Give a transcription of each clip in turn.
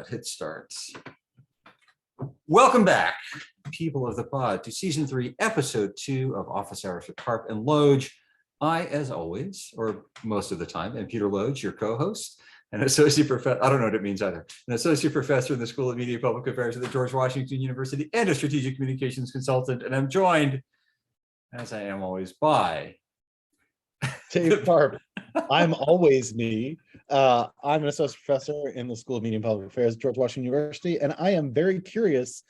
Hit starts. Welcome back, people of the pod, to season 3, episode 2 of Office Hours with Karpf and Loge. I, as always, or most of the time, am Peter Loge, your co-host, an associate professor. I don't know what it means either. An associate professor in the School of Media and Public Affairs at the George Washington University and a strategic communications consultant. And I'm joined, as I am always, by Dave Karpf. I'm always me. I'm an associate professor in the School of Media and Public Affairs at George Washington University, and I am very curious,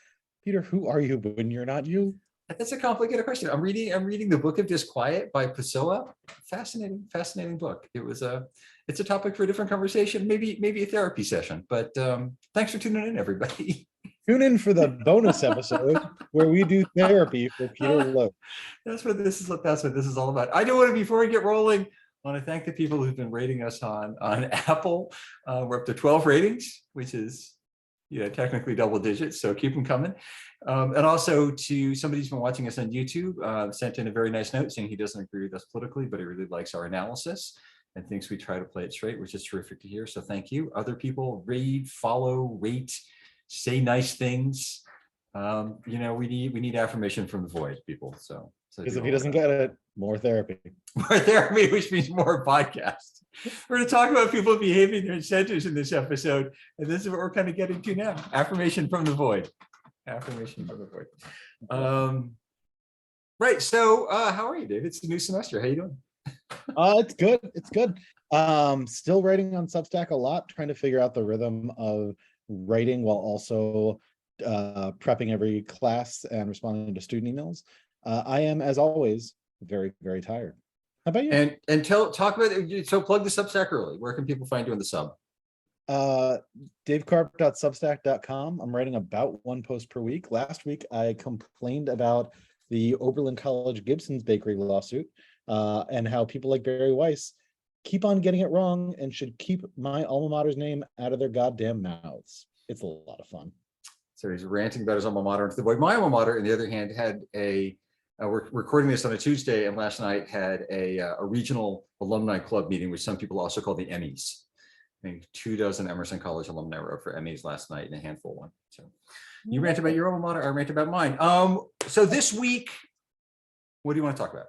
Peter, who are you when you're not you? That's a complicated question. I'm reading the Book of Disquiet by Pessoa. Fascinating book. It's a topic for a different conversation, maybe a therapy session. But thanks for tuning in, everybody. Tune in for the bonus episode where we do therapy for Peter Loge. That's what this is all about. I do want to, before we get rolling, I want to thank the people who've been rating us on Apple. We're up to 12 ratings, which is technically double digits, so keep them coming. And also to somebody who's been watching us on YouTube, sent in a very nice note saying he doesn't agree with us politically, but he really likes our analysis and thinks we try to play it straight, which is terrific to hear. So thank you. Other people, read, follow, rate, say nice things. We need affirmation from the void, people. So because if he doesn't get it, more therapy. More therapy, which means more podcasts. We're going to talk about people behaving their incentives in this episode, and this is what we're kind of getting to now. Affirmation from the void. Affirmation from the void. Right. So, how are you, Dave? It's the new semester. How you doing? It's good. It's good. Still writing on Substack a lot, trying to figure out the rhythm of writing while also prepping every class and responding to student emails. I am, as always, very, very tired. How about you? And talk about it. So plug the Substack early. Where can people find you on the sub? davekarpf.substack.com. I'm writing about one post per week. Last week, I complained about the Oberlin College Gibson's Bakery lawsuit and how people like Barry Weiss keep on getting it wrong and should keep my alma mater's name out of their goddamn mouths. It's a lot of fun. So he's ranting about his alma mater into the void. My alma mater, on the other hand, had we're recording this on a Tuesday, and last night had a regional alumni club meeting, which some people also call the Emmys. I think 24 Emerson College alumni wrote for Emmys last night, and a handful one. So you rant about your alma mater, I rant about mine. So this week, what do you want to talk about?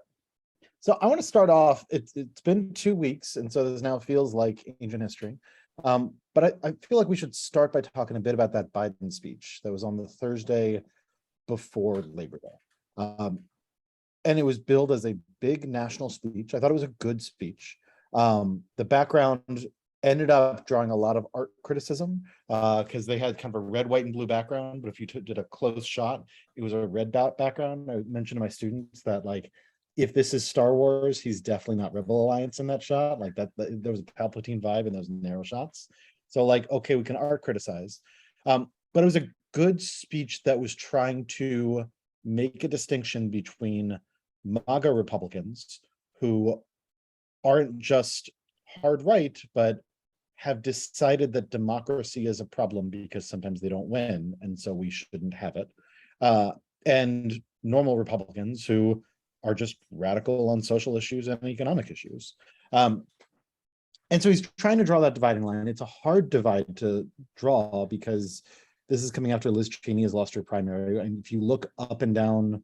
So I want to start off. It's been 2 weeks, and so this now feels like ancient history. But I feel like we should start by talking a bit about that Biden speech that was on the Thursday before Labor Day. And it was billed as a big national speech. I thought it was a good speech. The background ended up drawing a lot of art criticism because they had kind of a red, white, and blue background. But if you did a close shot, it was a red background. I mentioned to my students that, like, if this is Star Wars, he's definitely not Rebel Alliance in that shot. Like that there was a Palpatine vibe in those narrow shots. So, like, okay, we can art criticize. But it was a good speech that was trying to make a distinction between MAGA Republicans who aren't just hard right, but have decided that democracy is a problem because sometimes they don't win, and so we shouldn't have it. And normal Republicans who are just radical on social issues and economic issues. And so he's trying to draw that dividing line. It's a hard divide to draw because this is coming after Liz Cheney has lost her primary. And if you look up and down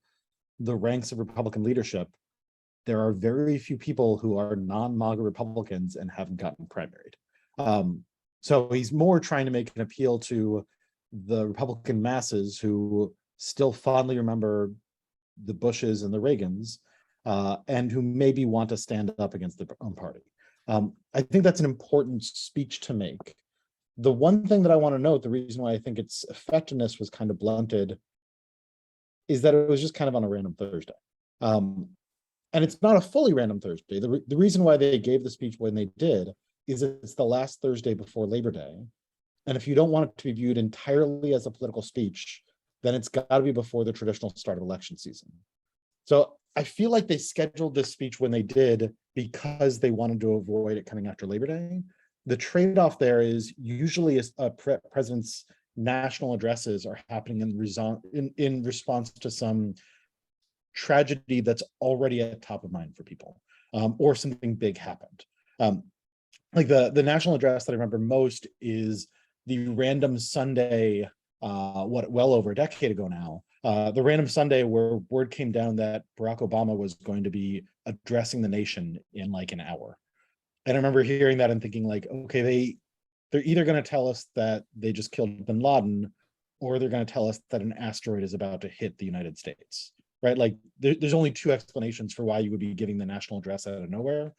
the ranks of Republican leadership, there are very few people who are non-MAGA Republicans and haven't gotten primaried. So he's more trying to make an appeal to the Republican masses who still fondly remember the Bushes and the Reagans, and who maybe want to stand up against their own party. I think that's an important speech to make. The one thing that I want to note, the reason why I think its effectiveness was kind of blunted, is that it was just kind of on a random Thursday. And it's not a fully random Thursday. The reason why they gave the speech when they did is it's the last Thursday before Labor Day. And if you don't want it to be viewed entirely as a political speech, then it's got to be before the traditional start of election season. So I feel like they scheduled this speech when they did because they wanted to avoid it coming after Labor Day. The trade-off there is usually a president's national addresses are happening in response to some tragedy that's already at top of mind for people, or something big happened. Like the national address that I remember most is the random Sunday, well over a decade ago now, the random Sunday where word came down that Barack Obama was going to be addressing the nation in like an hour. And I remember hearing that and thinking like, okay, they're either going to tell us that they just killed bin Laden, or they're going to tell us that an asteroid is about to hit the United States, right? Like there's only two explanations for why you would be giving the national address out of nowhere.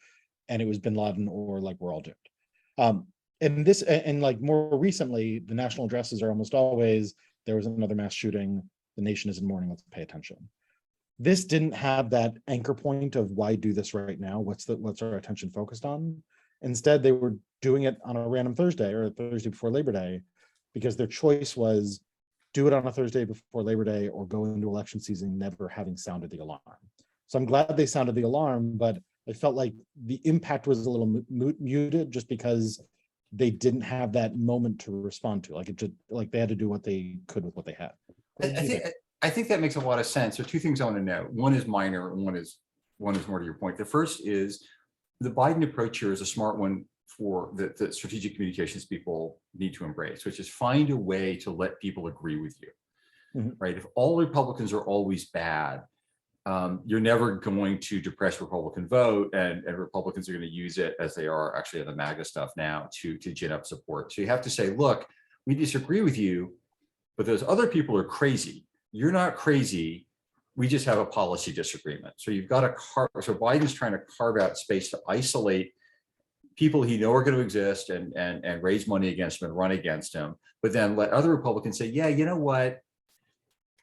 And it was bin Laden or like we're all doomed. And like more recently, the national addresses are almost always, there was another mass shooting, the nation is in mourning, let's pay attention. This didn't have that anchor point of why do this right now? What's our attention focused on? Instead, they were doing it on a random Thursday or a Thursday before Labor Day, because their choice was do it on a Thursday before Labor Day or go into election season never having sounded the alarm. So I'm glad they sounded the alarm, but I felt like the impact was a little muted just because they didn't have that moment to respond to. Like it just like they had to do what they could with what they had. I think that makes a lot of sense. So two things I want to know. One is minor and one is more to your point. The first is the Biden approach here is a smart one for the strategic communications people need to embrace, which is find a way to let people agree with you, right? If all Republicans are always bad, you're never going to depress Republican vote, and Republicans are going to use it as they are actually in the MAGA stuff now to gin up support. So you have to say, look, we disagree with you, but those other people are crazy. You're not crazy. We just have a policy disagreement. So you've got to so Biden's trying to carve out space to isolate people he know are going to exist and raise money against him and run against him, but then let other Republicans say, yeah, you know what?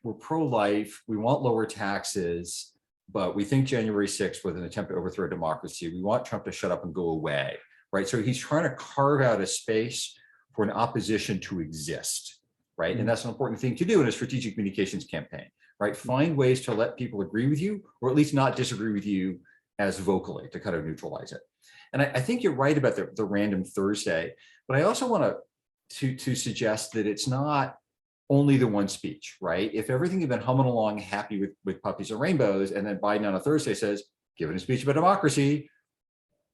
We're pro-life, we want lower taxes, but we think January 6th was an attempt to overthrow democracy. We want Trump to shut up and go away, right? So he's trying to carve out a space for an opposition to exist, right? And that's an important thing to do in a strategic communications campaign, right? Find ways to let people agree with you, or at least not disagree with you as vocally, to kind of neutralize it. And I think you're right about the random Thursday, but I also want to suggest that it's not only the one speech, right? If everything had been humming along happy with puppies and rainbows, and then Biden on a Thursday says, giving a speech about democracy,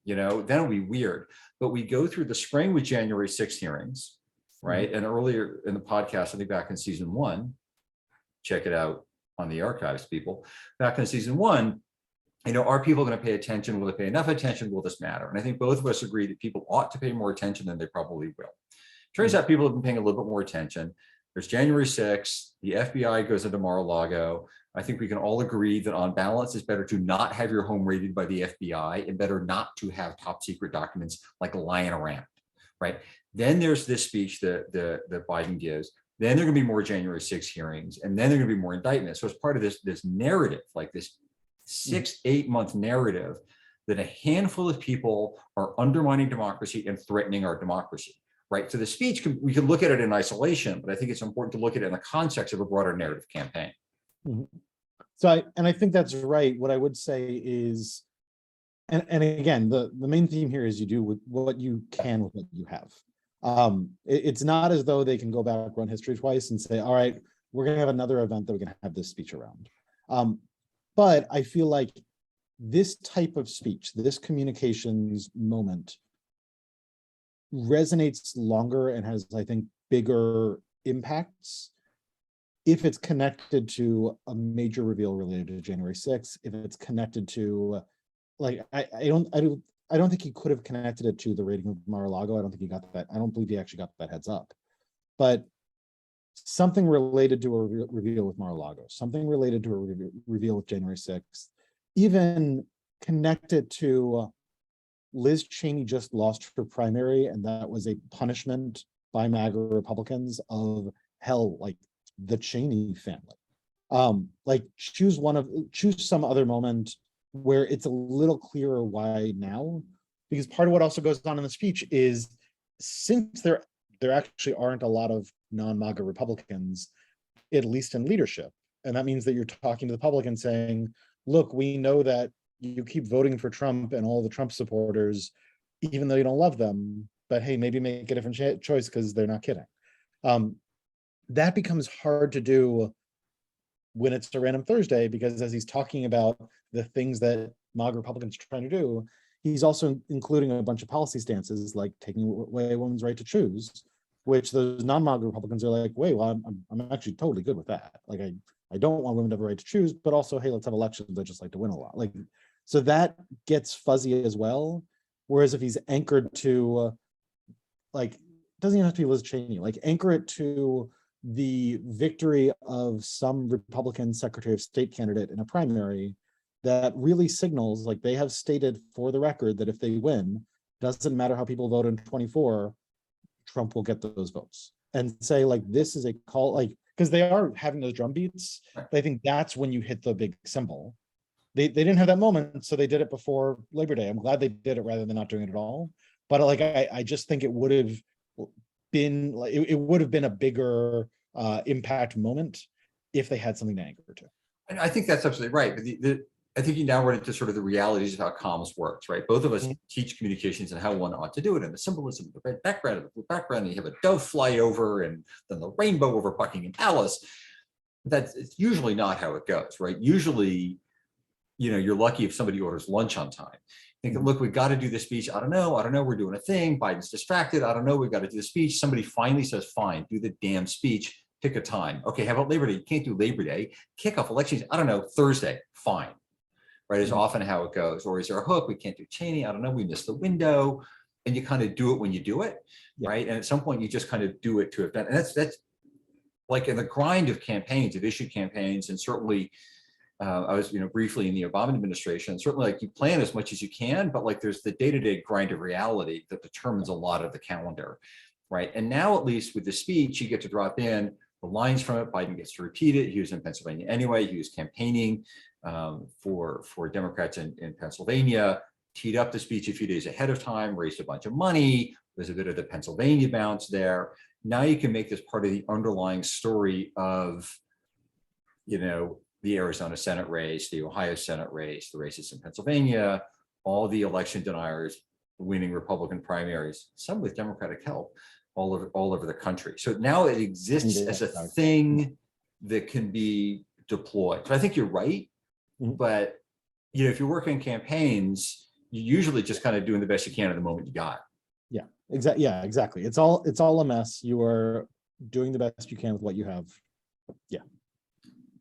then it'll be weird. But we go through the spring with January 6th hearings, right? And earlier in the podcast, I think back in season 1, check it out on the archives, people. Back in season 1, are people going to pay attention? Will they pay enough attention? Will this matter? And I think both of us agree that people ought to pay more attention than they probably will. Turns out people have been paying a little bit more attention. There's January 6th, the FBI goes into Mar-a-Lago. I think we can all agree that on balance, it's better to not have your home raided by the FBI and better not to have top secret documents like lying around, right? Then there's this speech that Biden gives. Then there are going to be more January 6th hearings, and then there are going to be more indictments. So it's part of this narrative, like this 6-8 month narrative that a handful of people are undermining democracy and threatening our democracy. Right. So the speech, we can look at it in isolation, but I think it's important to look at it in the context of a broader narrative campaign. So I think that's right. What I would say is, and again, the main theme here is you do with what you can with what you have. It's not as though they can go back, run history twice and say, all right, we're going to have another event that we're going to have this speech around. But I feel like this type of speech, this communications moment, resonates longer and has, I think, bigger impacts if it's connected to a major reveal related to January 6th, if it's connected to, like, I don't think he could have connected it to the raiding of Mar-a-Lago. I don't think he got that. I don't believe he actually got that heads up. But something related to a reveal with Mar-a-Lago, something related to a reveal with January 6th, even connected to Liz Cheney just lost her primary, and that was a punishment by MAGA Republicans of hell, like the Cheney family. Like choose some other moment where it's a little clearer why now, because part of what also goes on in the speech is since there actually aren't a lot of non-MAGA Republicans, at least in leadership, and that means that you're talking to the public and saying, look, we know that you keep voting for Trump and all the Trump supporters, even though you don't love them, but hey, maybe make a different choice because they're not kidding. That becomes hard to do when it's a random Thursday, because as he's talking about the things that MAGA Republicans are trying to do, he's also including a bunch of policy stances like taking away a woman's right to choose, which those non-MAGA Republicans are like, wait, well, I'm actually totally good with that. Like, I don't want women to have a right to choose, but also, hey, let's have elections. I just like to win a lot. Like, so that gets fuzzy as well. Whereas if he's anchored to, like, doesn't even have to be Liz Cheney, like anchor it to the victory of some Republican Secretary of State candidate in a primary, that really signals, like, they have stated for the record that if they win, doesn't matter how people vote in 24, Trump will get those votes, and say, like, this is a call, like, because they are having those drum beats. But I think that's when you hit the big symbol. They didn't have that moment, so they did it before Labor Day. I'm glad they did it rather than not doing it at all. But like, I just think it would have been like, it would have been a bigger impact moment if they had something to anchor to. And I think that's absolutely right. But I think you now run into sort of the realities of how comms works, right? Both of us teach communications and how one ought to do it, and the symbolism, the red background, the blue background. You have a dove fly over, and then the rainbow over Buckingham Palace. It's usually not how it goes, right? Usually, you're lucky if somebody orders lunch on time. Think, look, we've got to do the speech. I don't know. We're doing a thing. Biden's distracted. I don't know. We've got to do the speech. Somebody finally says, fine, do the damn speech. Pick a time. Okay, how about Labor Day? You can't do Labor Day. Kickoff elections. I don't know. Thursday. Fine. Right, is often how it goes. Or is there a hook? We can't do Cheney. I don't know. We missed the window. And you kind of do it when you do it, right? And at some point, you just kind of do it to event. And that's like in the grind of campaigns, of issue campaigns, and certainly I was, briefly in the Obama administration. Certainly, like, you plan as much as you can, but like there's the day-to-day grind of reality that determines a lot of the calendar, right? And now, at least with the speech, you get to drop in the lines from it. Biden gets to repeat it. He was in Pennsylvania anyway. He was campaigning for Democrats in Pennsylvania, teed up the speech a few days ahead of time, raised a bunch of money. There's a bit of the Pennsylvania bounce there. Now you can make this part of the underlying story of, the Arizona Senate race, the Ohio Senate race, the races in Pennsylvania, all the election deniers winning Republican primaries, some with Democratic help, all over the country. So now it exists as a thing that can be deployed. So I think you're right. But if you're working campaigns, you're usually just kind of doing the best you can at the moment you got. Yeah, exactly. Yeah, exactly. It's all a mess. You are doing the best you can with what you have. Yeah.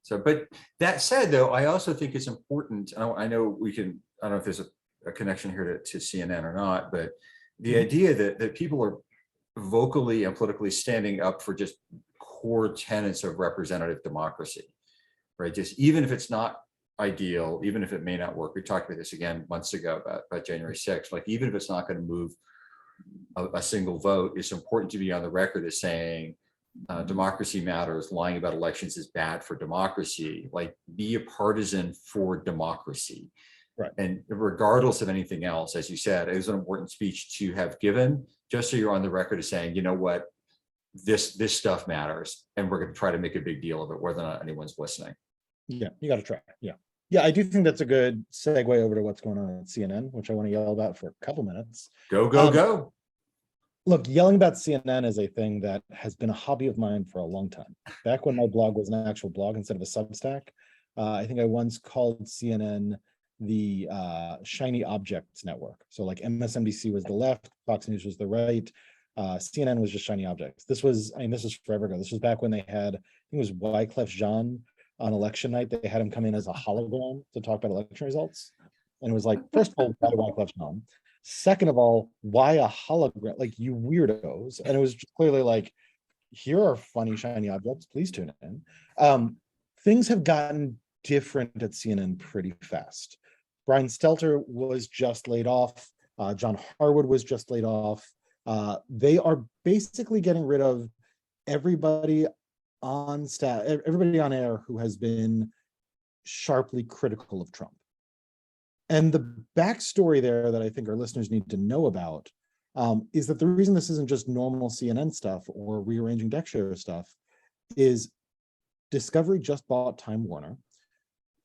So, but that said, though, I also think it's important. I know I don't know if there's a connection here to CNN or not, but the idea that people are vocally and politically standing up for just core tenets of representative democracy, right? Just even if it's not ideal, even if it may not work. We talked about this again months ago about January 6th. Like, even if it's not going to move a single vote, it's important to be on the record as saying democracy matters. Lying about elections is bad for democracy. Like, be a partisan for democracy. Right. And regardless of anything else, as you said, it was an important speech to have given, just so you're on the record as saying, you know what, this stuff matters, and we're going to try to make a big deal of it, whether or not anyone's listening. Yeah, you got to try. Yeah, I do think that's a good segue over to what's going on at CNN, which I want to yell about for a couple minutes. Go. Look, yelling about CNN is a thing that has been a hobby of mine for a long time. Back when my blog was an actual blog instead of a Substack, I think I once called CNN the shiny objects network. So like MSNBC was the left, Fox News was the right, CNN was just shiny objects. This was forever ago. This was back when they had, I think it was Wyclef Jean on election night. They had him come in as a hologram to talk about election results. And it was like, first of all, why Wyclef Jean? Second of all, why a hologram? Like, you weirdos. And it was just clearly like, here are funny, shiny objects. Please tune in. Things have gotten different at CNN pretty fast. Brian Stelter was just laid off. John Harwood was just laid off. They are basically getting rid of everybody on staff, everybody on air who has been sharply critical of Trump. And the backstory there that I think our listeners need to know about is that the reason this isn't just normal CNN stuff or rearranging deck share stuff is Discovery just bought Time Warner.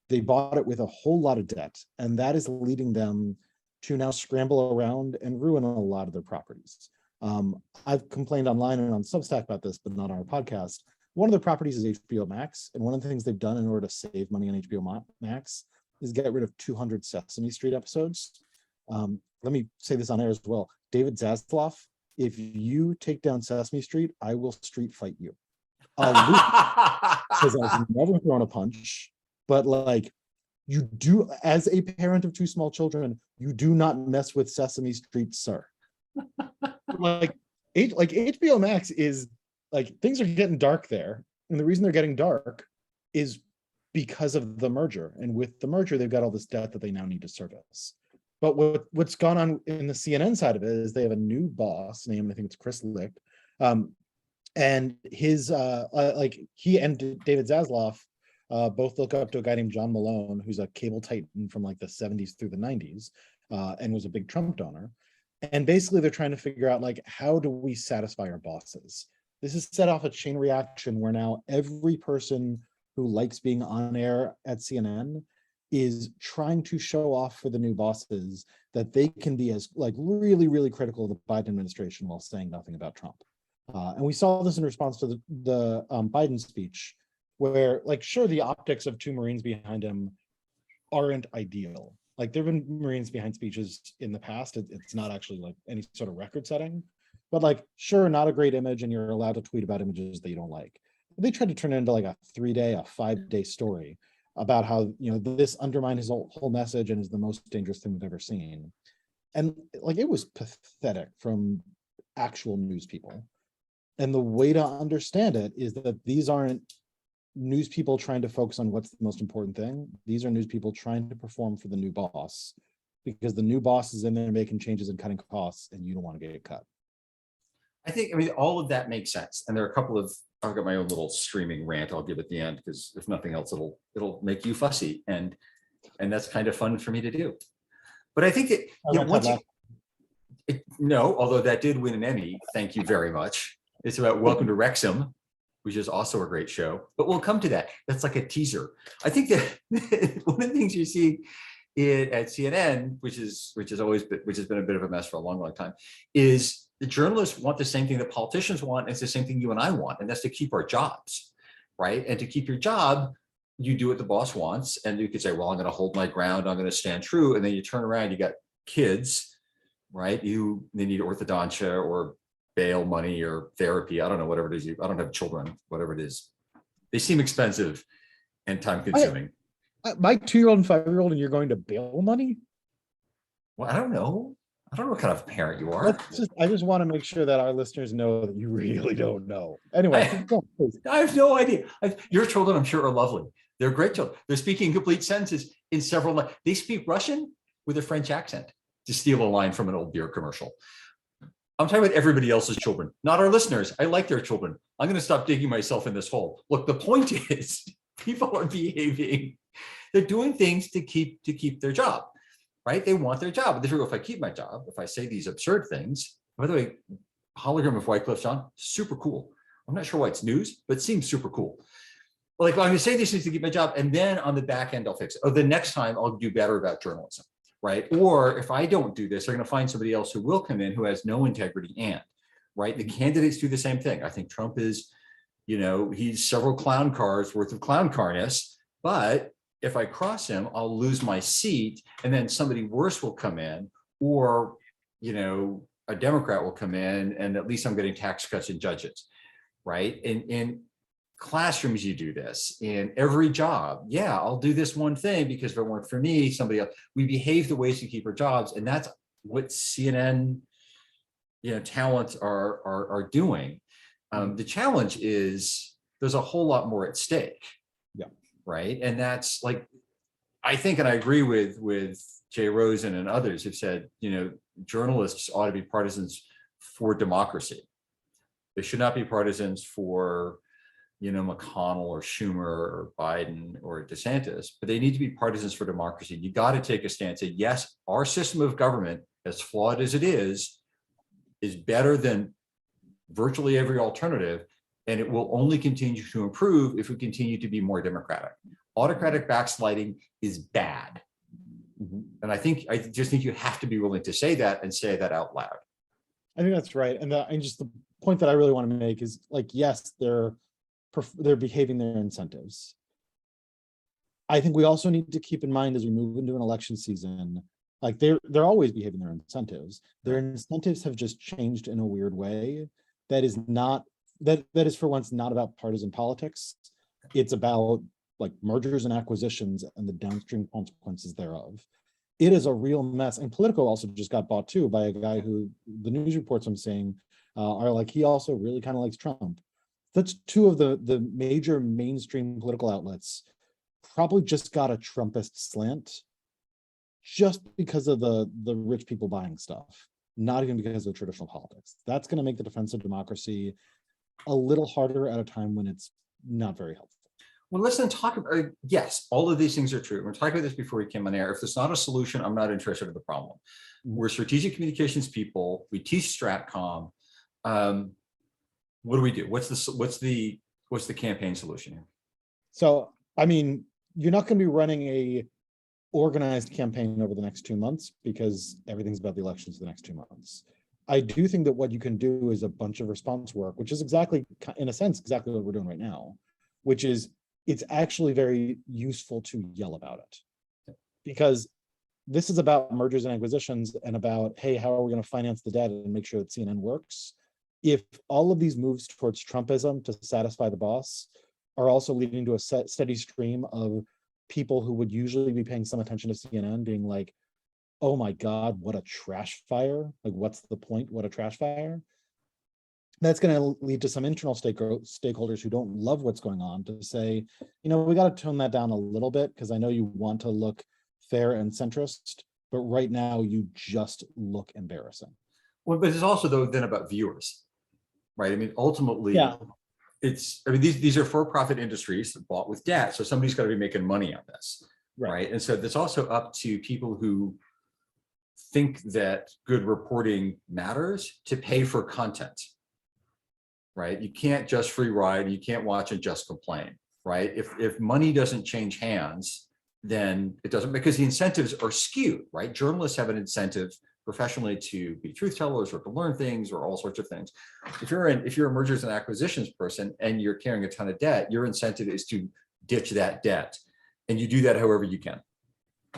They bought it with a whole lot of debt, and that is leading them to now scramble around and ruin a lot of their properties. I've complained online and on Substack about this, but not on our podcast. One of their properties is HBO Max, and one of the things they've done in order to save money on HBO Max is get rid of 200 Sesame Street episodes. Let me say this on air as well. David Zaslav if you take down Sesame Street, I will street fight you. I'll lose because I've never thrown a punch, but like you do, as a parent of two small children, you do not mess with Sesame Street, sir. Like HBO Max is like, things are getting dark there, and the reason they're getting dark is because of the merger, and with the merger they've got all this debt that they now need to service. But what's gone on in the CNN side of it is they have a new boss named, I think it's Chris Licht, and his like he and David Zaslav both look up to a guy named John Malone, who's a cable titan from like the 70s through the 90s, and was a big Trump donor. And basically they're trying to figure out, like, how do we satisfy our bosses? This has set off a chain reaction where now every person who likes being on air at CNN is trying to show off for the new bosses that they can be as like really, really critical of the Biden administration while saying nothing about Trump. And we saw this in response to the Biden speech, where, like, sure, the optics of two Marines behind him aren't ideal. Like, there have been Marines behind speeches in the past. It's not actually like any sort of record setting, but like, sure, not a great image, and you're allowed to tweet about images that you don't like. But they tried to turn it into like a 5-day story about how, you know, this undermined his whole message and is the most dangerous thing we've ever seen. And like, it was pathetic from actual news people. And the way to understand it is that these aren't news people trying to focus on what's the most important thing. These are news people trying to perform for the new boss, because the new boss is in there making changes and cutting costs, and you don't want to get cut. I think, I mean, all of that makes sense. And there are a couple of, I've got my own little streaming rant I'll give at the end, because if nothing else, it'll make you fussy. And that's kind of fun for me to do. But I think that, you know, once you, no, although that did win an Emmy, thank you very much. It's about Welcome to Wrexham, which is also a great show, but we'll come to that. That's like a teaser. I think that one of the things you see at CNN, which has been a bit of a mess for a long, long time, is the journalists want the same thing that politicians want, and it's the same thing you and I want, and that's to keep our jobs, right? And to keep your job, you do what the boss wants, and you could say, well, I'm going to hold my ground, I'm going to stand true, and then you turn around, you got kids, right? They need orthodontia or bail money or therapy. I don't know, whatever it is. I don't have children, whatever it is. They seem expensive and time consuming. My 2-year-old and 5-year-old, and you're going to bail money? Well, I don't know. I don't know what kind of parent you are. I just want to make sure that our listeners know that you really don't know. Anyway, I have no idea. Your children, I'm sure, are lovely. They're great children. They're speaking complete sentences in several. They speak Russian with a French accent, to steal a line from an old beer commercial. I'm talking about everybody else's children, not our listeners. I like their children. I'm going to stop digging myself in this hole. Look, the point is, people are behaving. They're doing things to keep their job, right? They want their job. They figure, if I keep my job, if I say these absurd things, by the way, hologram of Wycliffe Jean, super cool. I'm not sure why it's news, but it seems super cool. Like, well, I'm going to say these things to keep my job, and then on the back end, I'll fix it. Oh, the next time I'll do better about journalism. Right? Or if I don't do this, they're going to find somebody else who will come in who has no integrity. And right, the candidates do the same thing. I think Trump is, you know, he's several clown cars worth of clown carness, but if I cross him, I'll lose my seat, and then somebody worse will come in, or, you know, a Democrat will come in, and at least I'm getting tax cuts and judges, right? In classrooms, you do this. In every job, yeah, I'll do this one thing because if it weren't for me, somebody else. We behave the ways to keep our jobs, and that's what CNN, you know, talents are doing. The challenge is there's a whole lot more at stake. Yeah. Right. And that's like, I think, and I agree with Jay Rosen and others who've said, you know, journalists ought to be partisans for democracy. They should not be partisans for, you know, McConnell or Schumer or Biden or DeSantis, but they need to be partisans for democracy. You got to take a stance. Say, yes, our system of government, as flawed as it is better than virtually every alternative, and it will only continue to improve if we continue to be more democratic. Autocratic backsliding is bad. And I just think you have to be willing to say that, and say that out loud. I think that's right. And just the point that I really want to make is, like, yes, they're behaving their incentives. I think we also need to keep in mind, as we move into an election season, Like they're always behaving their incentives. Their incentives have just changed in a weird way that is not that is for once not about partisan politics. It's about like mergers and acquisitions and the downstream consequences thereof. It is a real mess. And Politico also just got bought too by a guy who the news reports I'm saying are like he also really kind of likes Trump. That's two of the major mainstream political outlets probably just got a Trumpist slant just because of the rich people buying stuff, not even because of traditional politics. That's going to make the defense of democracy a little harder at a time when it's not very helpful. Well, let's then talk about, yes, all of these things are true. We're talking about this before we came on air. If there's not a solution, I'm not interested in the problem. We're strategic communications people. We teach Stratcom. What do we do? What's the campaign solution here? So, I mean, you're not going to be running a organized campaign over the next 2 months because everything's about the elections for the next 2 months. I do think that what you can do is a bunch of response work, which is exactly, in a sense, exactly what we're doing right now, which is it's actually very useful to yell about it because this is about mergers and acquisitions and about, hey, how are we going to finance the debt and make sure that CNN works? If all of these moves towards Trumpism to satisfy the boss are also leading to a steady stream of people who would usually be paying some attention to CNN being like, oh my God, what a trash fire. Like, what's the point? What a trash fire. That's going to lead to some internal stakeholders who don't love what's going on to say, you know, we got to tone that down a little bit because I know you want to look fair and centrist, but right now you just look embarrassing. Well, but it's also though then about viewers, right? I mean, ultimately, yeah. These are for-profit industries that bought with debt, so somebody's got to be making money on this, right? And so it's also up to people who think that good reporting matters to pay for content, right? You can't just free ride, you can't watch and just complain, right? If money doesn't change hands, then it doesn't, because the incentives are skewed, right? Journalists have an incentive professionally to be truth tellers or to learn things or all sorts of things. If you're a mergers and acquisitions person and you're carrying a ton of debt, your incentive is to ditch that debt, and you do that however you can.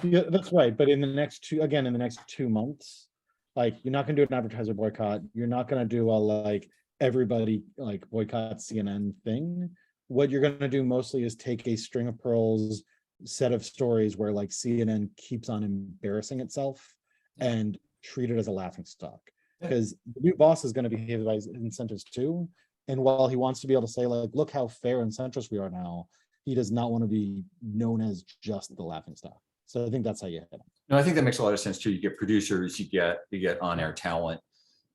Yeah, that's right. But in the next 2 months, like you're not going to do an advertiser boycott. You're not going to do a like everybody like boycott CNN thing. What you're going to do mostly is take a string of pearls set of stories where like CNN keeps on embarrassing itself and treat it as a laughing stock, because the new boss is going to behave by his incentives too. And while he wants to be able to say like, look how fair and centrist we are now, he does not want to be known as just the laughing stock. So I think that's how you hit him. No, I think that makes a lot of sense too. You get producers, you get on-air talent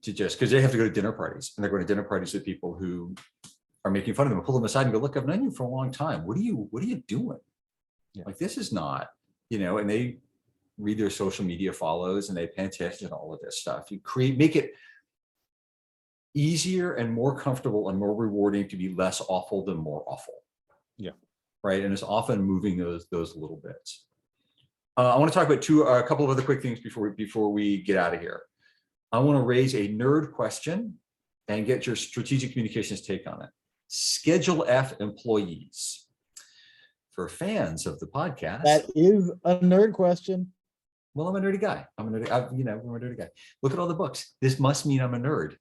to just, because they have to go to dinner parties, and they're going to dinner parties with people who are making fun of them, and pull them aside and go, look, I've known you for a long time. What are you doing? Yeah. Like, this is not, and they read their social media follows and they pay attention to all of this stuff. You make it easier and more comfortable and more rewarding to be less awful than more awful. Yeah. Right. And it's often moving those little bits. I want to talk about a couple of other quick things before we get out of here. I want to raise a nerd question and get your strategic communications take on it. Schedule F employees. For fans of the podcast, that is a nerd question. Well, I'm a nerdy guy. I'm a nerdy guy. Look at all the books. This must mean I'm a nerd.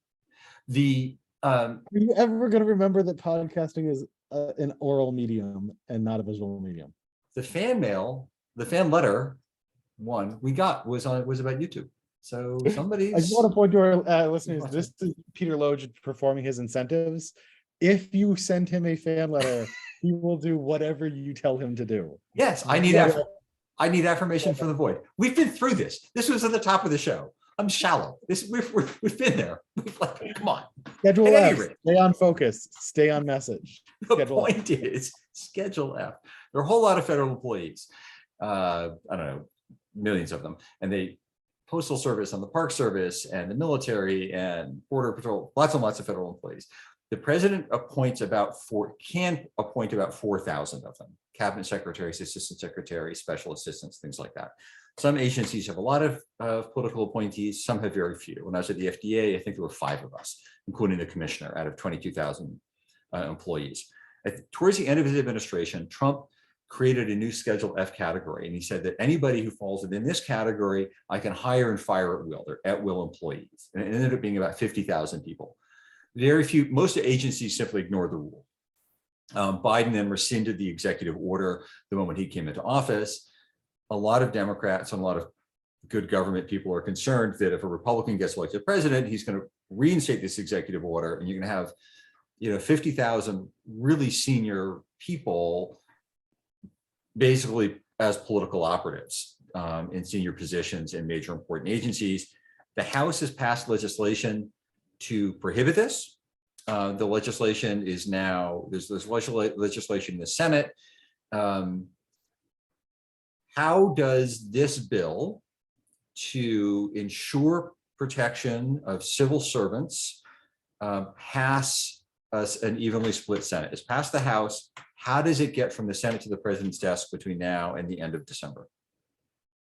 Are you ever going to remember that podcasting is an oral medium and not a visual medium? The fan mail, the fan letter one we got was about YouTube. So somebody's. I just want to point to our listeners, this is Peter Loge performing his incentives. If you send him a fan letter, he will do whatever you tell him to do. Yes, I need affirmation from the void. We've been through this. This was at the top of the show. I'm shallow. We've been there. Come on. Schedule F. Stay on focus. Stay on message. The point is, Schedule F. There are a whole lot of federal employees. I don't know, millions of them, and they postal service and the park service and the military and border patrol. Lots and lots of federal employees. The president can appoint about 4,000 of them: cabinet secretaries, assistant secretaries, special assistants, things like that. Some agencies have a lot of political appointees, some have very few. When I was at the FDA, I think there were 5 of us, including the commissioner, out of 22,000 employees. Towards the end of his administration, Trump created a new Schedule F category. And he said that anybody who falls within this category, I can hire and fire at will. They're at-will employees. And it ended up being about 50,000 people. Very few, most agencies simply ignored the rule. Biden then rescinded the executive order the moment he came into office. A lot of Democrats and a lot of good government people are concerned that if a Republican gets elected president, he's going to reinstate this executive order, and you're going to have, 50,000 really senior people basically as political operatives in senior positions in major important agencies. The House has passed legislation to prohibit this. The legislation is now, there's legislation in the Senate. How does this bill to ensure protection of civil servants pass us an evenly split Senate? It's passed the House. How does it get from the Senate to the president's desk between now and the end of December?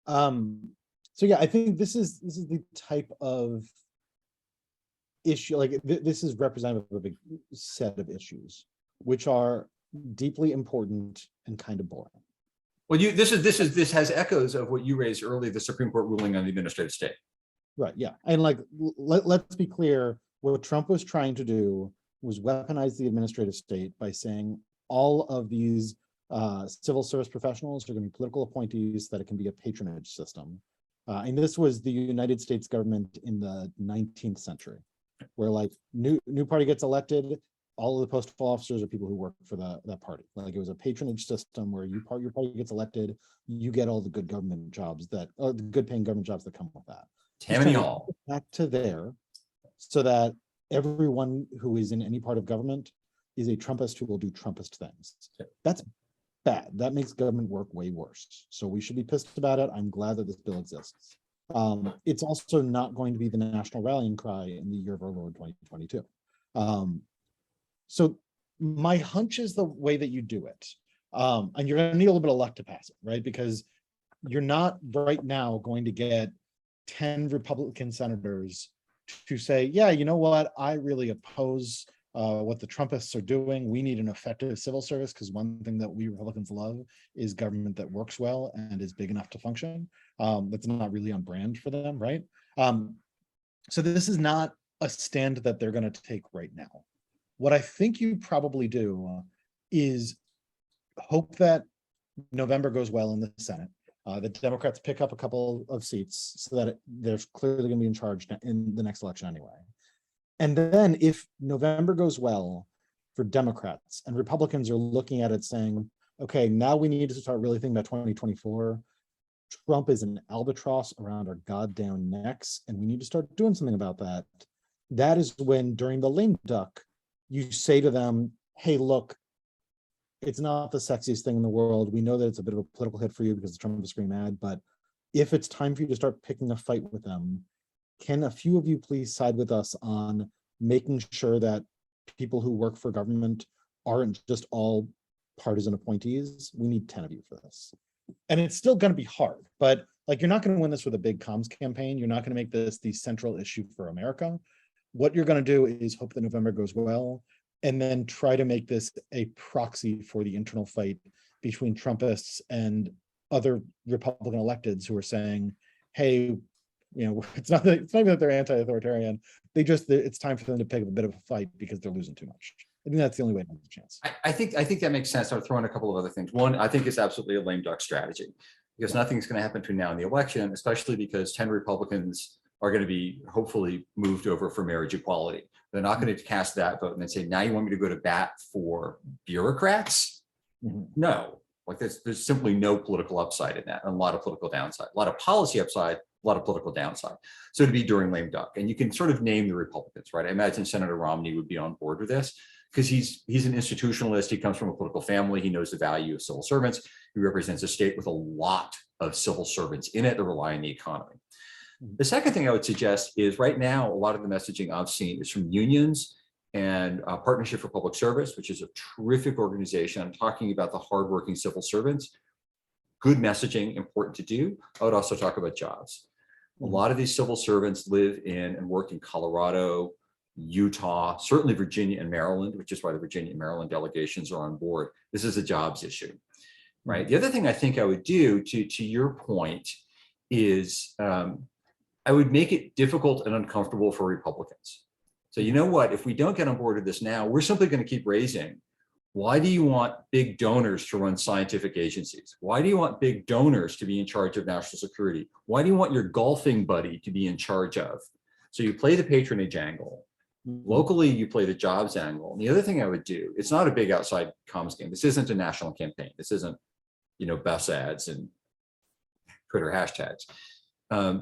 So yeah, I think this is the type of issue, like this is representative of a big set of issues, which are deeply important and kind of boring. Well, this has echoes of what you raised earlier, the Supreme Court ruling on the administrative state. Right. Yeah. And like, let's be clear, what Trump was trying to do was weaponize the administrative state by saying all of these civil service professionals are going to be political appointees, that it can be a patronage system. And this was the United States government in the 19th century, where like new party gets elected, all of the postal officers are people who work for that party. Like it was a patronage system where your party gets elected, you get all the good government jobs the good paying government jobs that come with that. Tammany Hall. Back to there, so that everyone who is in any part of government is a Trumpist who will do Trumpist things. That's bad. That makes government work way worse. So we should be pissed about it. I'm glad that this bill exists. It's also not going to be the national rallying cry in the year of our Lord 2022. So my hunch is the way that you do it. And you're going to need a little bit of luck to pass it, right? Because you're not right now going to get 10 Republican senators to say, yeah, you know what, I really oppose what the Trumpists are doing. We need an effective civil service, because one thing that we Republicans love is government that works well and is big enough to function. That's not really on brand for them, right? So this is not a stand that they're going to take right now. What I think you probably do is hope that November goes well in the Senate. The Democrats pick up a couple of seats so that they're clearly going to be in charge in the next election anyway. And then if November goes well for Democrats and Republicans are looking at it saying, okay, now we need to start really thinking about 2024. Trump is an albatross around our goddamn necks, and we need to start doing something about that. That is when, during the lame duck, you say to them, hey, look, it's not the sexiest thing in the world. We know that it's a bit of a political hit for you because Trump is screaming mad, but if it's time for you to start picking a fight with them, can a few of you please side with us on making sure that people who work for government aren't just all partisan appointees? We need 10 of you for this. And it's still going to be hard, but like, you're not going to win this with a big comms campaign. You're not going to make this the central issue for America. What you're going to do is hope that November goes well, and then try to make this a proxy for the internal fight between Trumpists and other Republican electeds who are saying, hey, it's not even that they're anti-authoritarian. It's time for them to pick up a bit of a fight because they're losing too much. I think that's the only way to have a chance. I think that makes sense. I'll throw in a couple of other things. One, I think it's absolutely a lame duck strategy, because nothing's going to happen between now and the election, especially because 10 Republicans are going to be hopefully moved over for marriage equality. They're not going to cast that vote and then say, now you want me to go to bat for bureaucrats? Mm-hmm. No, like there's simply no political upside in that, and a lot of political downside, a lot of policy upside, a lot of political downside. So to be during lame duck, and you can sort of name the Republicans, right? I imagine Senator Romney would be on board with this, because he's an institutionalist. He comes from a political family. He knows the value of civil servants. He represents a state with a lot of civil servants in it that rely on the economy. The second thing I would suggest is, right now, a lot of the messaging I've seen is from unions and Partnership for Public Service, which is a terrific organization talking about the hardworking civil servants. Good messaging, important to do. I would also talk about jobs. A lot of these civil servants live in and work in Colorado, Utah, certainly Virginia and Maryland, which is why the Virginia and Maryland delegations are on board. This is a jobs issue. right? The other thing I think I would do, to your point, is I would make it difficult and uncomfortable for Republicans. So you know what? If we don't get on board with this now, we're simply going to keep raising. Why do you want big donors to run scientific agencies? Why do you want big donors to be in charge of national security? Why do you want your golfing buddy to be in charge of? So you play the patronage angle. Locally, you play the jobs angle. And the other thing I would do, it's not a big outside comms game. This isn't a national campaign. This isn't, bus ads and Twitter hashtags.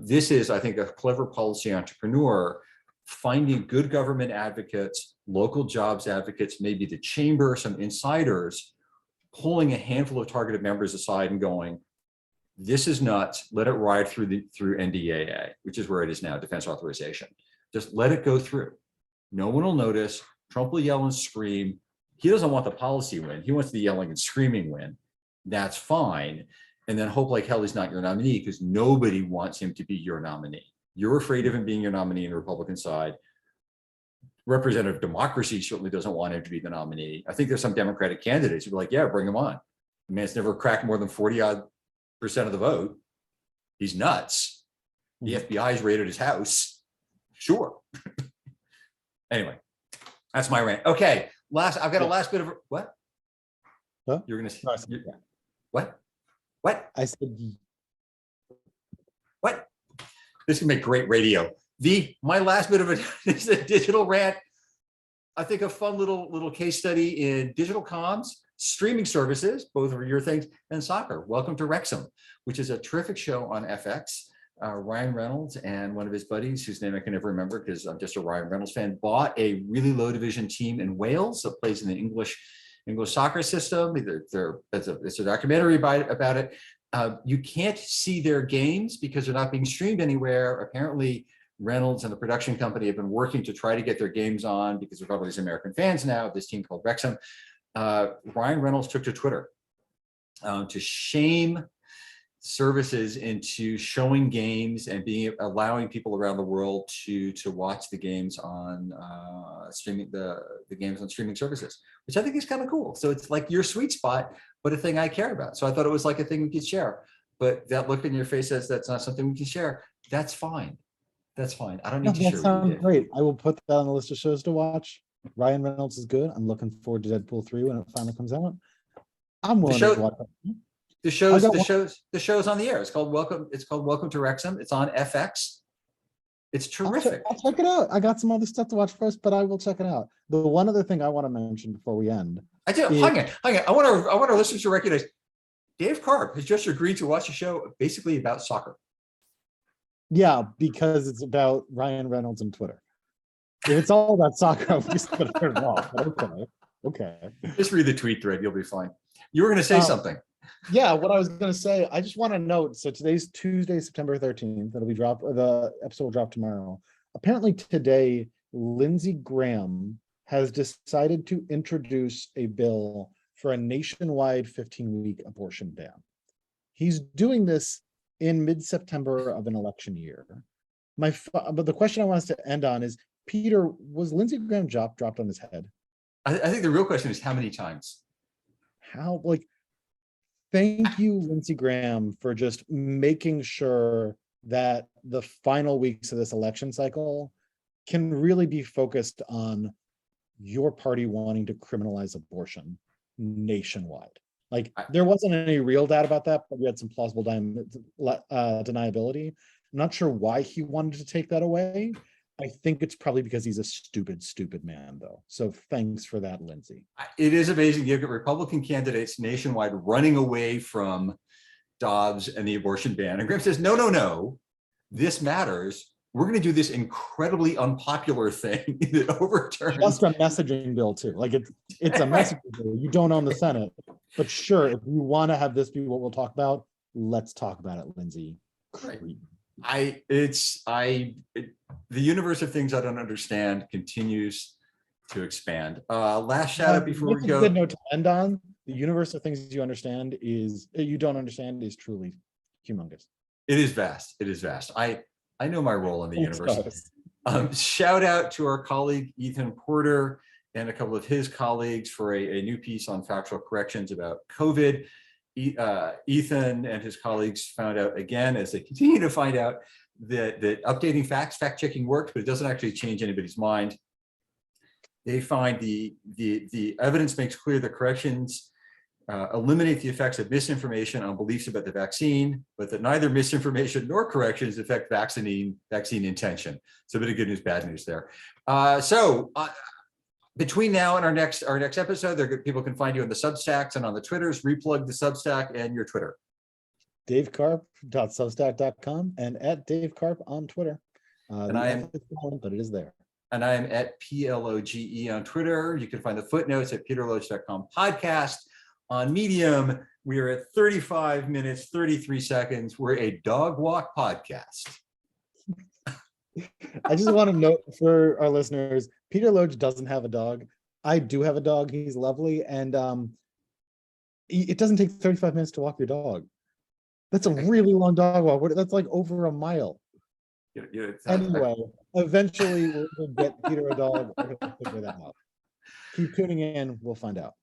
This is, I think, a clever policy entrepreneur finding good government advocates, local jobs advocates, maybe the chamber, some insiders, pulling a handful of targeted members aside and going, this is nuts. Let it ride through NDAA, which is where it is now, defense authorization. Just let it go through. No one will notice. Trump will yell and scream. He doesn't want the policy win. He wants the yelling and screaming win. That's fine. And then hope like hell he's not your nominee, because nobody wants him to be your nominee. You're afraid of him being your nominee on the Republican side. Representative Democracy certainly doesn't want him to be the nominee. I think there's some Democratic candidates who are like, yeah, bring him on. The man's never cracked more than 40% of the vote. He's nuts. The FBI's raided his house. Sure. Anyway, that's my rant. Okay, I've got a last bit of what? Huh? You're gonna No, what? What? I said, What? This can make great radio. My last bit of it is a digital rant. I think a fun little case study in digital comms, streaming services, both are your things, and soccer. Welcome to Wrexham, which is a terrific show on FX. Ryan Reynolds and one of his buddies, whose name I can never remember because I'm just a Ryan Reynolds fan, bought a really low division team in Wales that plays in the English soccer system. It's a documentary about it. You can't see their games because they're not being streamed anywhere. Apparently, Reynolds and the production company have been working to try to get their games on because there's all these American fans now of this team called Wrexham. Ryan Reynolds took to Twitter to shame services into showing games and allowing people around the world to watch the games on streaming the games on streaming services, which I think is kind of cool. So it's like your sweet spot, but a thing I care about. So I thought it was like a thing we could share. But that look in your face says that's not something we can share. That's fine. That's fine. I don't need to share. That sounds great. I will put that on the list of shows to watch. Ryan Reynolds is good. I'm looking forward to Deadpool 3 when it finally comes out. I'm willing to watch it. The show's on the air. It's called Welcome to Wrexham. It's on FX. It's terrific. I'll check it out. I got some other stuff to watch first, but I will check it out. The one other thing I want to mention before we end. I do. Hang on. I want our listeners to recognize Dave Karpf has just agreed to watch a show basically about soccer. Yeah, because it's about Ryan Reynolds and Twitter. If it's all about soccer, I'm just going to turn it off. Okay. Just read the tweet thread. You'll be fine. You were going to say something. Yeah, what I was going to say, I just want to note, so today's Tuesday, September 13th, the episode will drop tomorrow. Apparently today, Lindsey Graham has decided to introduce a bill for a nationwide 15-week abortion ban. He's doing this in mid-September of an election year. But the question I want us to end on is, Peter, was Lindsey Graham dropped on his head? I think the real question is how many times? Thank you, Lindsey Graham, for just making sure that the final weeks of this election cycle can really be focused on your party wanting to criminalize abortion nationwide. There wasn't any real doubt about that, but we had some plausible deniability. I'm not sure why he wanted to take that away. I think it's probably because he's a stupid man, though. So thanks for that, Lindsey. It is amazing. You've got Republican candidates nationwide running away from Dobbs and the abortion ban. And Graham says, no, this matters. We're going to do this incredibly unpopular thing that overturns. Just a messaging bill, too. It's a messaging bill. You don't own the Senate. But sure, if you want to have this be what we'll talk about, let's talk about it, Lindsey. Right. The universe of things I don't understand continues to expand. Last shout out before we go. A good note to end on. The universe of things you don't understand is truly humongous. It is vast. I know my role in the universe. Shout out to our colleague Ethan Porter and a couple of his colleagues for a new piece on factual corrections about COVID. Ethan and his colleagues found out again, as they continue to find out, that updating facts, fact checking works, but it doesn't actually change anybody's mind. They find the evidence makes clear that corrections eliminate the effects of misinformation on beliefs about the vaccine, but that neither misinformation nor corrections affect vaccine intention. So a bit of good news, bad news there. Between now and our next episode, people can find you on the Substacks and on the Twitters. Replug the Substack and your Twitter. davekarpf.substack.com and at davekarp on Twitter. And I am, but it is there. And I am at PLOGE on Twitter. You can find the footnotes at peterloge.com podcast. On Medium, we are at 35 minutes, 33 seconds. We're a dog walk podcast. I just want to note for our listeners, Peter Loge doesn't have a dog. I do have a dog. He's lovely. And it doesn't take 35 minutes to walk your dog. That's a really long dog walk. That's like over a mile. Anyway, eventually we'll get Peter a dog. We're going to figure that out. Keep tuning in. We'll find out.